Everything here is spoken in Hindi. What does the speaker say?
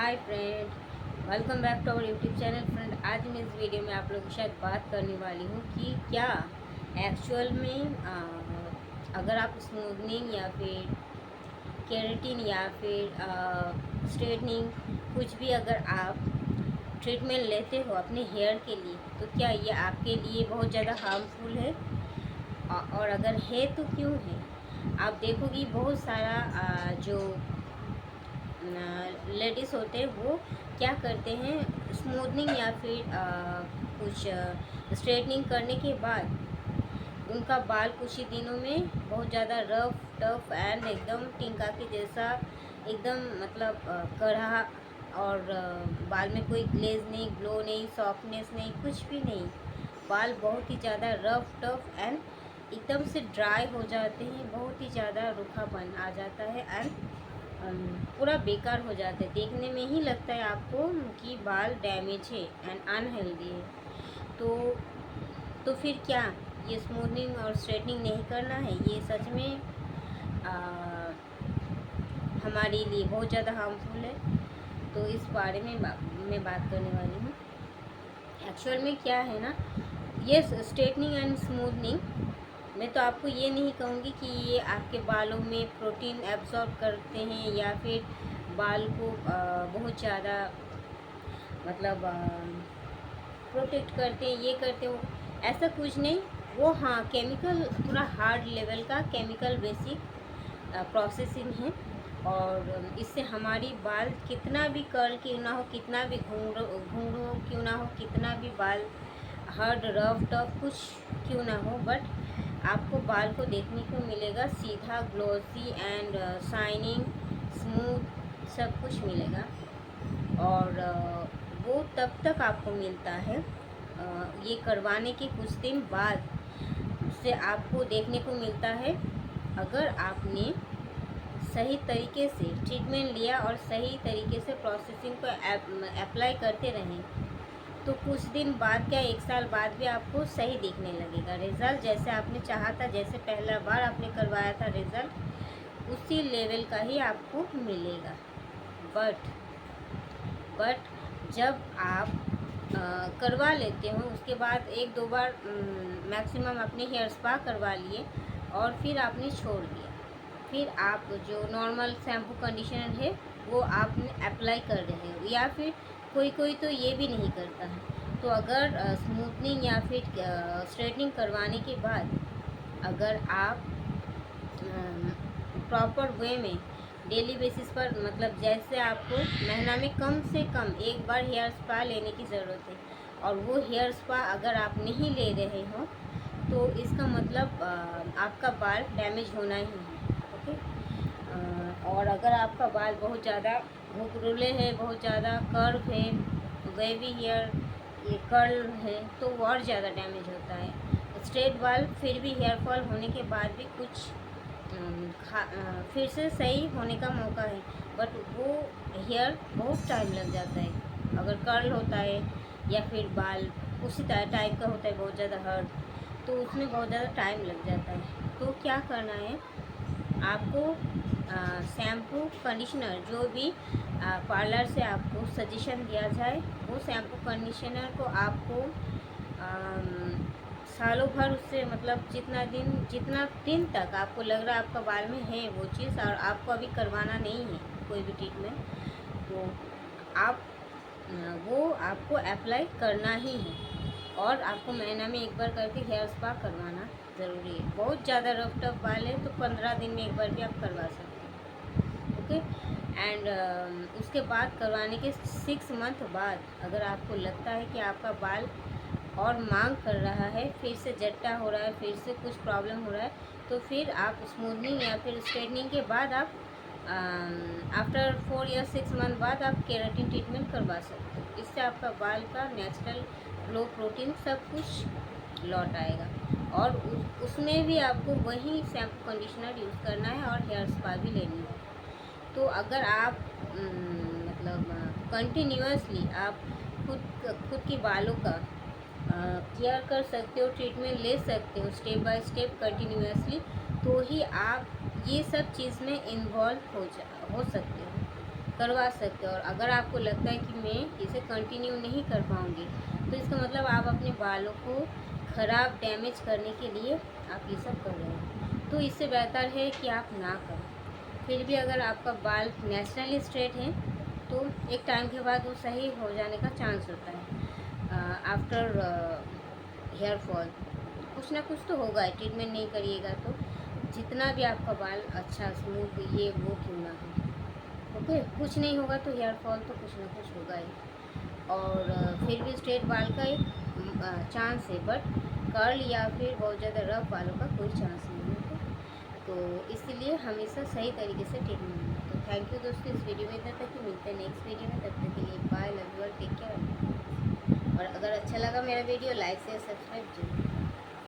Hi friend, welcome back to our YouTube channel. Friend, आज मैं इस वीडियो में आप लोगों के साथ बात करने वाली हूँ कि क्या एक्चुअल में अगर आप स्मूथनिंग या फिर केराटिन या फिर स्ट्रेटनिंग कुछ भी अगर आप ट्रीटमेंट लेते हो अपने हेयर के लिए, तो क्या ये आपके लिए बहुत ज़्यादा हार्मफुल है? और अगर है तो क्यों है? आप देखोगी बहुत सारा जो लेडीज़ होते हैं वो क्या करते हैं, स्मूथनिंग या फिर कुछ स्ट्रेटनिंग करने के बाद उनका बाल कुछ ही दिनों में बहुत ज़्यादा रफ टफ एंड एकदम टिंका के जैसा, एकदम मतलब कड़ा, और बाल में कोई ग्लेज नहीं, ग्लो नहीं, सॉफ्टनेस नहीं, कुछ भी नहीं। बाल बहुत ही ज़्यादा रफ टफ एंड एकदम से ड्राई हो जाते हैं, बहुत ही ज़्यादा रूखापन आ जाता है एंड पूरा बेकार हो जाता है। देखने में ही लगता है आपको कि बाल डैमेज है एंड अनहेल्दी है। तो फिर क्या ये स्मूथनिंग और स्ट्रेटनिंग नहीं करना है? ये सच में आ, हमारे लिए बहुत ज़्यादा हार्मफुल है। तो इस बारे में मैं बात करने वाली हूँ। एक्चुअल में क्या है ना, ये स्ट्रेटनिंग एंड स्मूथनिंग, मैं तो आपको ये नहीं कहूँगी कि ये आपके बालों में प्रोटीन एब्जॉर्ब करते हैं या फिर बाल को बहुत ज़्यादा मतलब प्रोटेक्ट करते हैं, ये करते हो, ऐसा कुछ नहीं। वो हाँ, केमिकल पूरा हार्ड लेवल का केमिकल बेसिक प्रोसेसिंग है। और इससे हमारी बाल कितना भी कर्ल क्यों ना हो, कितना भी घूंघरू क्यों ना हो, कितना भी बाल हार्ड रफ टफ कुछ क्यों ना हो, बट आपको बाल को देखने को मिलेगा सीधा, ग्लोसी एंड शाइनिंग, स्मूथ, सब कुछ मिलेगा। और वो तब तक आपको मिलता है ये करवाने के कुछ दिन बाद से आपको देखने को मिलता है। अगर आपने सही तरीके से ट्रीटमेंट लिया और सही तरीके से प्रोसेसिंग को अप्लाई करते रहें, तो कुछ दिन बाद, क्या 1 साल बाद भी आपको सही दिखने लगेगा। रिज़ल्ट जैसे आपने चाहा था, जैसे पहला बार आपने करवाया था, रिज़ल्ट उसी लेवल का ही आपको मिलेगा। बट जब आप करवा लेते हो, उसके बाद 1-2 बार मैक्सिमम अपने हेयर स्पा करवा लिए और फिर आपने छोड़ दिया, फिर आप जो नॉर्मल शैम्पू कंडीशनर है वो आपने अप्लाई कर रहे हो, या फिर कोई कोई तो ये भी नहीं करता है। तो अगर स्मूथनिंग या फिर स्ट्रेटनिंग करवाने के बाद अगर आप प्रॉपर वे में डेली बेसिस पर, मतलब जैसे आपको महीना में कम से कम 1 बार हेयर स्पा लेने की ज़रूरत है, और वो हेयर स्पा अगर आप नहीं ले रहे हो तो इसका मतलब आपका बाल डैमेज होना ही है। ओके। और अगर आपका बाल बहुत ज़्यादा घुंघरूले है, बहुत ज़्यादा कर्व है, वेवी हेयर, ये कर्ल है, तो वो और ज़्यादा डैमेज होता है। स्ट्रेट बाल फिर भी हेयर फॉल होने के बाद भी कुछ फिर से सही होने का मौका है, बट वो हेयर बहुत टाइम लग जाता है। अगर कर्ल होता है या फिर बाल उसी टाइप का होता है बहुत ज़्यादा हार्ड, तो उसमें बहुत ज़्यादा टाइम लग जाता है। तो क्या करना है आपको, शैम्पू कंडीशनर जो भी पार्लर से आपको सजेशन दिया जाए, वो शैम्पू कंडीशनर को आपको सालों भर उससे, मतलब जितना दिन तक आपको लग रहा है आपका बाल में है वो चीज़, और आपको अभी करवाना नहीं है कोई भी ट्रीटमेंट, तो आप वो आपको अप्लाई करना ही है। और आपको महीना में 1 बार करके हेयर स्पा करवाना ज़रूरी है। बहुत ज़्यादा रफ टफ बाल है तो 15 दिन में 1 बार भी आप करवा सकते हैं। ओके। एंड उसके बाद करवाने के 6 मंथ बाद अगर आपको लगता है कि आपका बाल और मांग कर रहा है, फिर से जट्टा हो रहा है, फिर से कुछ प्रॉब्लम हो रहा है, तो फिर आप स्मूथनिंग या फिर स्ट्रेटनिंग के बाद आप आफ्टर 4 या 6 मंथ बाद आप केराटिन ट्रीटमेंट करवा सकते हो। इससे आपका बाल का नेचुरल ग्लो, प्रोटीन, सब कुछ लौट आएगा। और उसमें भी आपको वही शैम्पू कंडीशनर यूज़ करना है और हेयर स्पा भी लेनी है। तो अगर आप मतलब कंटिन्यूअसली आप खुद के बालों का केयर कर सकते हो, ट्रीटमेंट ले सकते हो स्टेप बाय स्टेप कंटिन्यूअसली, तो ही आप ये सब चीज़ में इन्वॉल्व हो सकते हो। करवा सकते हो। और अगर आपको लगता है कि मैं इसे कंटिन्यू नहीं कर पाऊँगी, तो इसका मतलब आप अपने बालों को ख़राब डैमेज करने के लिए आप ये सब कर रहे हो। तो इससे बेहतर है कि आप ना करो। फिर भी अगर आपका बाल नेचुरली स्ट्रेट है तो एक टाइम के बाद वो सही हो जाने का चांस होता है। आफ्टर हेयर फॉल कुछ ना कुछ तो होगा, ट्रीटमेंट नहीं करिएगा तो, जितना भी आपका बाल अच्छा स्मूथ ये वो क्यों ना हो, ओके। कुछ नहीं होगा तो हेयर फॉल तो कुछ ना कुछ होगा ही। और फिर भी स्ट्रेट बाल का एक चांस है, बट कर्ल या फिर बहुत ज़्यादा रफ बालों का कोई चांस नहीं है। तो इसीलिए हमेशा सही तरीके से ट्रीटमेंट लेना। तो थैंक यू दोस्तों, इस वीडियो में इतना तक ही। मिलते हैं नेक्स्ट वीडियो में, तब तक के लिए बाय, लव यू और टेक केयर। और अगर अच्छा लगा मेरा वीडियो, लाइक शेयर सब्सक्राइब जरूर।